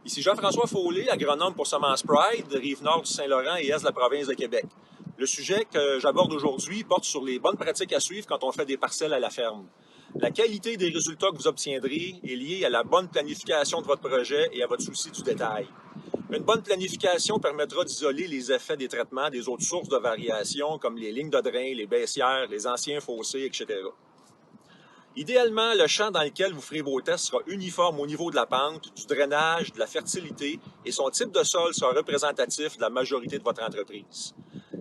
Ici Jean-François Follet, agronome pour Semence Pride, Rive-Nord du Saint-Laurent et Est de la province de Québec. Le sujet que j'aborde aujourd'hui porte sur les bonnes pratiques à suivre quand on fait des parcelles à la ferme. La qualité des résultats que vous obtiendrez est liée à la bonne planification de votre projet et à votre souci du détail. Une bonne planification permettra d'isoler les effets des traitements des autres sources de variation comme les lignes de drain, les baissières, les anciens fossés, etc. Idéalement, le champ dans lequel vous ferez vos tests sera uniforme au niveau de la pente, du drainage, de la fertilité et son type de sol sera représentatif de la majorité de votre entreprise.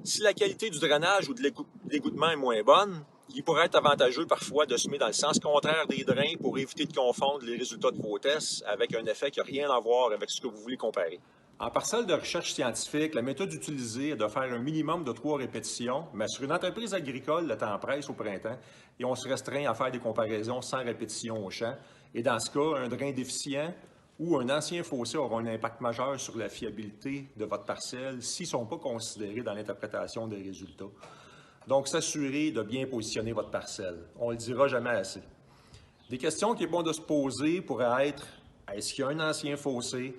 Si la qualité du drainage ou de l'égouttement est moins bonne, il pourrait être avantageux parfois de semer dans le sens contraire des drains pour éviter de confondre les résultats de vos tests avec un effet qui n'a rien à voir avec ce que vous voulez comparer. En parcelle de recherche scientifique, la méthode utilisée est de faire un minimum de 3 répétitions, mais sur une entreprise agricole, le temps presse au printemps et on se restreint à faire des comparaisons sans répétition au champ. Et dans ce cas, un drain déficient ou un ancien fossé aura un impact majeur sur la fiabilité de votre parcelle s'ils ne sont pas considérés dans l'interprétation des résultats. Donc, s'assurer de bien positionner votre parcelle. On ne le dira jamais assez. Des questions qui est bon de se poser pourraient être: est-ce qu'il y a un ancien fossé?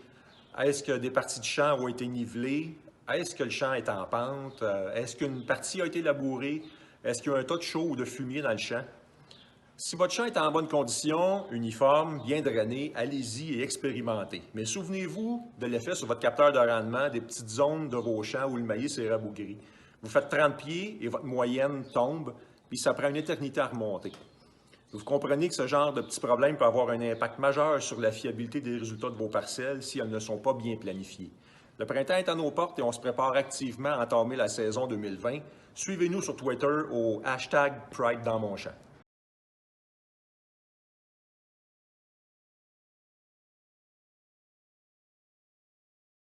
Est-ce que des parties du champ ont été nivelées? Est-ce que le champ est en pente? Est-ce qu'une partie a été labourée? Est-ce qu'il y a un tas de chaux ou de fumier dans le champ? Si votre champ est en bonne condition, uniforme, bien drainé, allez-y et expérimentez. Mais souvenez-vous de l'effet sur votre capteur de rendement des petites zones de vos champs où le maïs est rabougri. Vous faites 30 pieds et votre moyenne tombe, puis ça prend une éternité à remonter. Vous comprenez que ce genre de petits problèmes peut avoir un impact majeur sur la fiabilité des résultats de vos parcelles si elles ne sont pas bien planifiées. Le printemps est à nos portes et on se prépare activement à entamer la saison 2020. Suivez-nous sur Twitter au #PrideDansMonChamp.